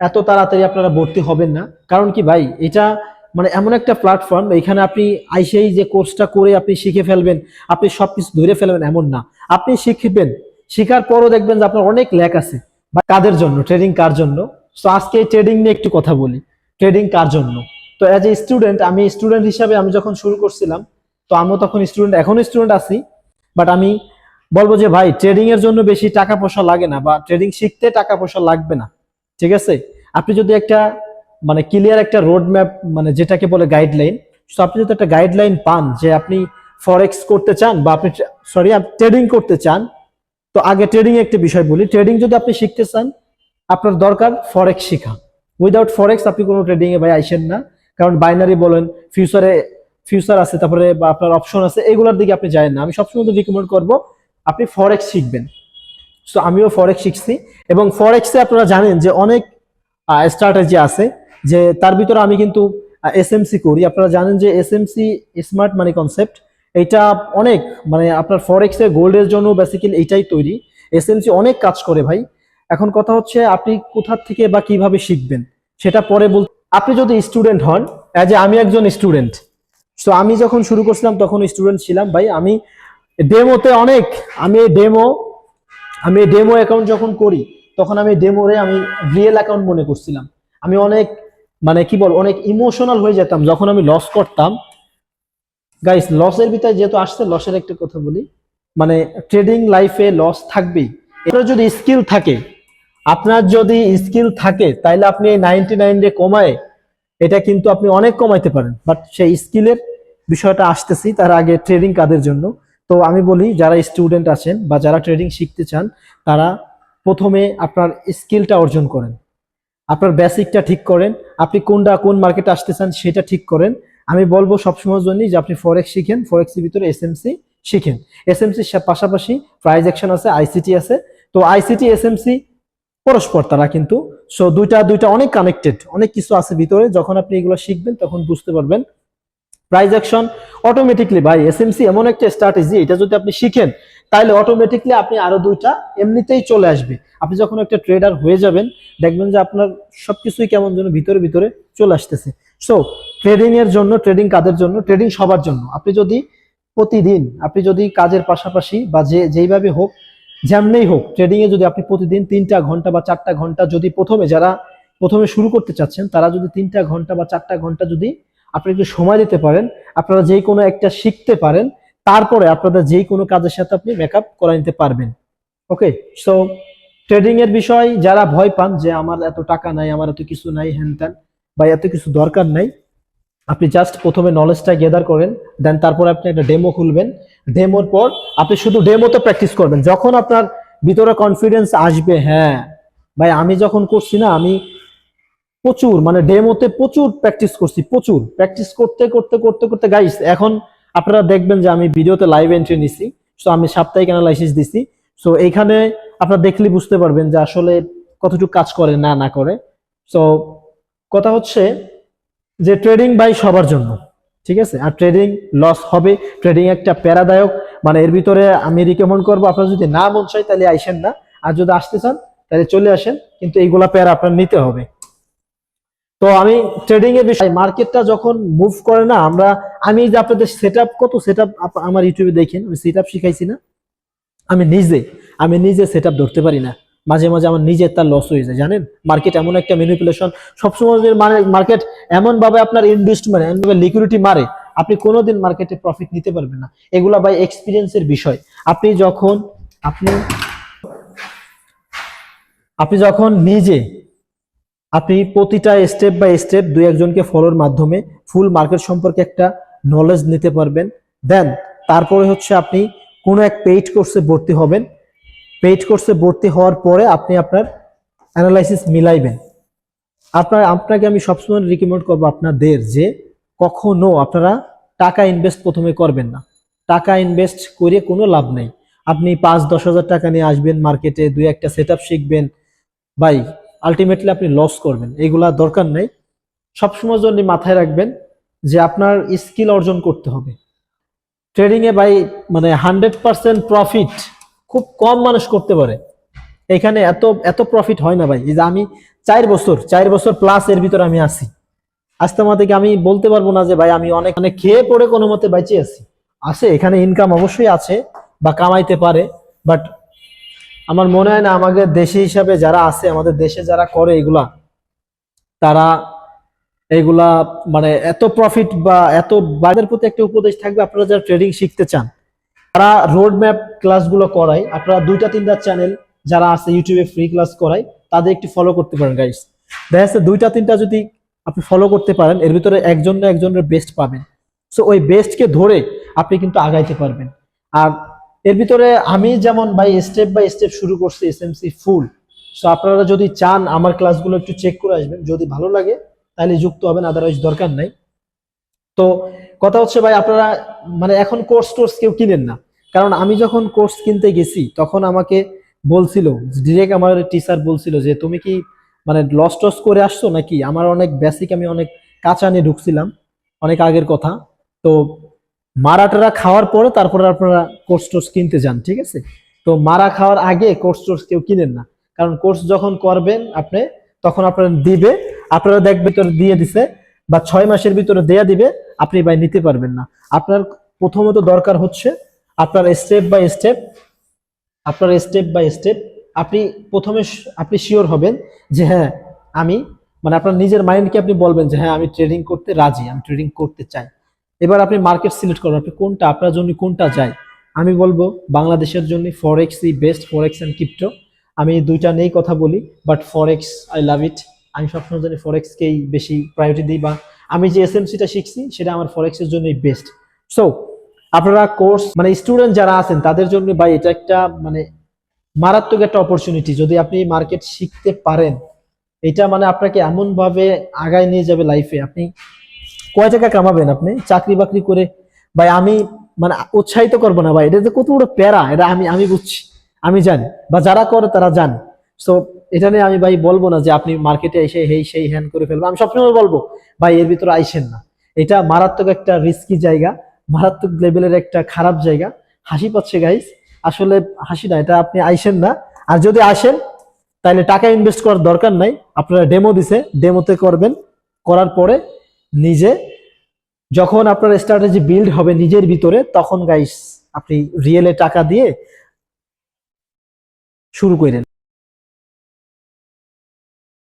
এত তাড়াতাড়ি আপনারা ভর্তি হবেন না। কারণ কি ভাই, এটা মানে এমন একটা প্ল্যাটফর্ম, এখানে আপনি আইসেই যে কোর্সটা করে আপনি শিখে ফেলবেন, আপনি সবকিছু ধরে ফেলবেন এমন না। আপনি শিখবেন, শিখার পরও দেখবেন যে আপনার অনেক ল্যাক আছে। বা কাদের জন্য ট্রেডিং, কার জন্য? তো আজকে ট্রেডিং নিয়ে একটু কথা বলি, ট্রেডিং কার জন্য। তো অ্যাজ এ স্টুডেন্ট, আমি স্টুডেন্ট হিসাবে আমি যখন শুরু করছিলাম, তো আমিও তখন স্টুডেন্ট, এখনো স্টুডেন্ট আছি, বাট আমি বলবো যে ভাই ট্রেডিং এর জন্য বেশি টাকা পয়সা লাগে না, বা ট্রেডিং শিখতে টাকা পয়সা লাগবে না। ঠিক আছে, আপনি যদি একটা মানে ক্লিয়ার একটা রোড ম্যাপ, মানে যেটাকে বলে গাইডলাইন, তো আপনি যদি একটা গাইডলাইন পান যে আপনি ফরেক্স করতে চান বা আপনি ট্রেডিং করতে চান, তো আগে ট্রেডিং একটা বিষয় বলি। ট্রেডিং যদি আপনি শিখতে চান, আপনার দরকার ফরেক্স শেখা। উইদাউট ফরেক্স আপনি কোনো ট্রেডিং এ ভাই আইসেন না। কারণ বাইনারি বলেন, ফিউচার আছে, তারপরে বা আপনার অপশন আছে, এগুলোর দিকে আপনি যায় না। আমি সবসময় রিকমেন্ড করবো আপনি ফরেক্স শিখবেন। তো আমিও ফরেক্স শিখছি, এবং ফরেক্সে আপনারা জানেন যে অনেক স্ট্র্যাটেজি আছে, যে তার ভিতরে আমি কিন্তু এসএমসি করি। আপনারা জানেন যে এসএমসি, স্মার্ট মানি কনসেপ্ট, এটা অনেক মানে আপনার ফরেক্সে গোল্ডের জন্য বেসিক্যালি এইটাই তৈরি। এসএমসি অনেক কাজ করে ভাই। এখন কথা হচ্ছে আপনি কোথা থেকে বা কিভাবে শিখবেন সেটা পরে বল। আপনি যদি স্টুডেন্ট হন, অ্যাজ এ আমি একজন স্টুডেন্ট, তো আমি যখন শুরু করছিলাম তখন স্টুডেন্ট ছিলাম ভাই। আমি ডেমোতে অনেক, আমি ডেমো অ্যাকাউন্ট যখন করি, তখন আমি ডেমোরে আমি রিয়েল অ্যাকাউন্ট মনে করছিলাম। আমি অনেক মানে কি বল, অনেক ইমোশনাল হয়ে যেতাম যখন আমি লস করতাম। গাইস, লসের ভিতরে যেহেতু আসছে, লসের একটা কথা বলি, মানে ট্রেডিং লাইফে লস থাকবেই। এটা যদি স্কিল থাকে, আপনার যদি স্কিল থাকে, তাহলে আপনি এই 99 রে কমায় এটা কিন্তু আপনি অনেক কমাইতে পারেন। বাট সেই স্কিলের বিষয়টা আসতেছি, তার আগে ট্রেডিং কাদের জন্য। তো আমি বলি, যারা স্টুডেন্ট আছেন বা যারা ট্রেডিং শিখতে চান, তারা প্রথমে আপনার স্কিলটা অর্জন করেন, আপনার বেসিকটা ঠিক করেন, আপনি কোন মার্কেটে আসতে চান সেটা ঠিক করেন। আমি বলবো সবসময়ের জন্যই যে আপনি ফরেক্স শিখেন, ফরেক্সের ভিতরে এসএমসি শিখেন। এসএমসির পাশাপাশি প্রাইস অ্যাকশন আছে, আইসিটি আছে। তো আইসিটি এসএমসি পরস্পর তারা কিন্তু, সো দুইটা অনেক কানেক্টেড, অনেক কিছু আছে ভিতরে। যখন আপনি এগুলো শিখবেন তখন বুঝতে পারবেন। প্রাইস অ্যাকশন অটোমেটিকলি ভাই, এসএমসি এমন একটা স্ট্র্যাটেজি, এটা যদি আপনি শিখেন তাহলে অটোমেটিকলি আপনি আরো দুইটা এমনিতেই চলে আসবে। আপনি যখন একটা ট্রেডার হয়ে যাবেন, দেখবেন যে আপনার সবকিছুই কেমন যেন ভিতরে ভিতরে চলে আসতেছে। সো ট্রেডিং এর জন্য, ট্রেডিং কাদের জন্য? ট্রেডিং সবার জন্য। আপনি যদি প্রতিদিন, আপনি যদি কাজের পাশাপাশি বা যেইভাবে হোক, যেমনেই হোক, ট্রেডিং এ যদি আপনি প্রতিদিন 3টা ঘন্টা বা 4টা ঘন্টা, যদি যারা প্রথমে শুরু করতে চাচ্ছেন, তারা যদি 3টা ঘন্টা বা 4টা ঘন্টা যদি আপনি একটু সময় দিতে পারেন, আপনারা যে কোনো একটা শিখতে পারেন, তারপরে আপনাদের যে কোনো কাজের সাথে আপনি মেকআপ করে নিতে পারবেন। ওকে, সো ট্রেডিং এর বিষয় যারা ভয় পান যে আমার এত টাকা নাই, আমার এত কিছু নাই, হ্যান ত্যান, বা এত কিছু দরকার নাই, আপনি জাস্ট প্রথমে নলেজটা গেদার করেন, দেন তারপরে আপনি একটা ডেমো খুলবেন। ডেমোর পর আপনি শুধু ডেমোতে প্র্যাকটিস করবেন। যখন আপনার ভিতরে কনফিডেন্স আসবে, হ্যাঁ ভাই আমি যখন করছি না, আমি প্রচুর মানে ডেমোতে প্রচুর প্র্যাকটিস করছি, প্রচুর প্র্যাকটিস করতে করতে করতে করতে গাইস, এখন আপনারা দেখবেন যে আমি ভিডিওতে লাইভ এন্ট্রি নিছি, সো আমি সাপ্তাহিক অ্যানালাইসিস দিছি। সো এইখানে আপনারা দেখলে বুঝতে পারবেন যে আসলে কতটুকু কাজ করে না করে। সো কথা হচ্ছে যে ট্রেডিং ভাই সবার জন্য, ঠিক আছে? আর ট্রেডিং লস হবে, ট্রেডিং একটা প্যারাদায়ক, মানে এর ভিতরে আমি রিকমেন্ড করবো আপনারা যদি না মন চাই তাহলে আইসেন না, আর যদি আসতে চান তাহলে চলে আসেন, কিন্তু এইগুলা প্যারা আপনার নিতে হবে। তো আমি ট্রেডিং এর বিষয়, মার্কেটটা যখন মুভ করে না, আমি যে আপনাদের সেটআপ, কত সেটআপ আমার ইউটিউবে দেখেন, আমি সেটআপ শিখাইছি না, আমি নিজে সেটআপ ধরতে পারি না। মাঝে মাঝে আমার নিজের তার লস হয়ে যায়, জানেন? মার্কেট এমন একটা ম্যানিপুলেশন, সবসময় মানে মার্কেট এমন ভাবে আপনার ইনভেস্টমেন্ট, এমন ভাবে লিকুইডিটি মারে, আপনি কোনোদিন মার্কেটে প্রফিট নিতে পারবেন না। এগুলা বাই এক্সপিরিয়েন্সের বিষয়। আপনি যখন আপনি আপনি যখন নিজে, আপনি প্রতিটা স্টেপ বাই স্টেপ দুই একজনকে ফলোর মাধ্যমে ফুল মার্কেট সম্পর্কে একটা নলেজ নিতে পারবেন, দেন তারপরে হচ্ছে আপনি কোনো এক পেইড কোর্সে ভর্তি হবেন। পেইড কোর্সে ভর্তি হওয়ার পরে আপনি আপনার অ্যানালাইসিস মিলাইবেন। আপনাকে আমি সবসময় রিকমেন্ড করবো আপনাদের যে কখনো আপনারা টাকা ইনভেস্ট প্রথমে করবেন না। টাকা ইনভেস্ট করে কোনো লাভ নেই। আপনি 5-10 হাজার টাকা নিয়ে আসবেন মার্কেটে, দুই একটা সেটআপ শিখবেন, ভাই আলটিমেটলি আপনি লস করবেন। এগুলা দরকার নেই। সবসময় জন্য মাথায় রাখবেন যে আপনার স্কিল অর্জন করতে হবে। ট্রেডিং এ ভাই মানে 100% প্রফিট খুব কম মানুষ করতে পারে। এখানে এত এত প্রফিট হয় না ভাই। এই যে আমি 4 বছর প্লাস এর ভিতরে আমি আছি। আস্তে থেকে আমি বলতে পারবো না যে ভাই আমি অনেক অনেক খেয়ে পড়ে কোনো মতে বেঁচে আছি। আছে এখানে ইনকাম অবশ্যই আছে বা কামাইতে পারে, বাট আমার মনে হয় না আমাদের দেশে হিসাবে যারা আছে, আমাদের দেশে যারা করে এগুলা, তারা এগুলা মানে এত প্রফিট বা এত বাজারের প্রতি একটা উপদেশ থাকবে, আপনারা যারা ট্রেডিং শিখতে চান তারা রোড ম্যাপ ক্লাসগুলো করায়, আপনারা 2টা 3টা চ্যানেল যারা আছে ইউটিউবে ফ্রি ক্লাস করায় তাদের একটু ফলো করতে পারেন গাইস। দেখা যাচ্ছে 2টা 3টা যদি আপনি ফলো করতে পারেন, এর ভিতরে একজন না একজনের বেস্ট পাবেন। সো ওই বেস্টকে ধরে আপনি কিন্তু আগাইতে পারবেন। আর এর ভিতরে আমি যেমন ভাই স্টেপ বাই স্টেপ শুরু করছি এসএমসি ফুল। সো আপনারা যদি চান আমার ক্লাসগুলো একটু চেক করে আসবেন, যদি ভালো লাগে তাহলে যুক্ত হবেন, আদারওয়াইজ দরকার নাই। তো কথা হচ্ছে ভাই আপনারা মানে এখন কোর্স কেউ কিনেন না, কারণ আমি যখন কোর্স কিনতে গেছি তখন আমাকে বলছিল, ডিরেক্ট আমার টিচার বলছিল যে তুমি কি মানে লস টস করে আসছো নাকি। আমার অনেক বেসিক, আমি অনেক কাঁচা নিয়ে ঢুকছিলাম, অনেক আগের কথা। তো মারাটারা খাওয়ার পরে তারপরে আপনারা কোর্স কিনতে যান, ঠিক আছে। তো মারা খাওয়ার আগে কোর্স কেউ কিনেন না, কারণ কোর্স যখন করবেন আপনি তখন আপনারা দিবে, আপনারা দেখবেন তো দিয়ে দিছে বা 6 মাসের ভিতরে দেয়া দিবে, আপনি ভাই নিতে পারবেন না। আপনার প্রথমত দরকার হচ্ছে আপনার স্টেপ বাই স্টেপ আপনি প্রথমে আপনি শিওর হবেন যে হ্যাঁ আমি মানে আপনার নিজের মাইন্ডকে আপনি বলবেন যে হ্যাঁ আমি ট্রেডিং করতে রাজি, আমি ট্রেডিং করতে চাই। এবার আপনি মার্কেট সিলেক্ট করবেন, আপনি কোনটা আপনার জন্য কোনটা চাই। আমি বলবো বাংলাদেশের জন্য ফরেক্সই বেস্ট, ফরেক্স এন্ড ক্রিপ্টো। আমি 2টা নিয়েই কথা বলি, বাট ফরেক্স আই লাভ ইট। আমি সবসময় জানি ফরেক্সকেই বেশি প্রায়োরিটি দিই, বা আমি যে এসএমসিটা শিখছি সেটা আমার ফরেক্সের জন্যই বেস্ট। সো আপনারা কোর্স মানে স্টুডেন্ট যারা আছেন তাদের জন্য ভাই এটা একটা মানে মারাত্মক একটা অপরচুনিটি। যদি আপনি মার্কেট শিখতে পারেন, এটা মানে আপনাকে এমন ভাবে আগায় নিয়ে যাবে লাইফে। আপনি কয় টাকা কামাবেন আপনি চাকরি বাকরি করে, ভাই আমি মানে উৎসাহিত করবো না ভাই, এটা যে কত বড় প্যারা এটা আমি আমি বুঝছি, আমি জানি, বা যারা করে তারা জানে। সো এটা নিয়ে আমি ভাই বলবো না যে আপনি মার্কেটে এসে সেই হ্যান করে ফেলবো। আমি সবসময় বলবো ভাই এর ভিতরে আইসেন না, এটা মারাত্মক একটা রিস্কি জায়গা, মারাত্মক লেভেলের একটা খারাপ জায়গা। হাসি পাচ্ছে গাইস, আসলে হাসি না, এটা আপনি আইসেন না। আর যদি আসেন তাহলে টাকা ইনভেস্ট করার দরকার নাই, আপনারা ডেমো দিছে, ডেমোতে করবেন, করার পরে নিজে যখন আপনার স্ট্র্যাটেজি বিল্ড হবে নিজের ভিতরে, তখন গাইস আপনি রিয়েলে টাকা দিয়ে শুরু করেন।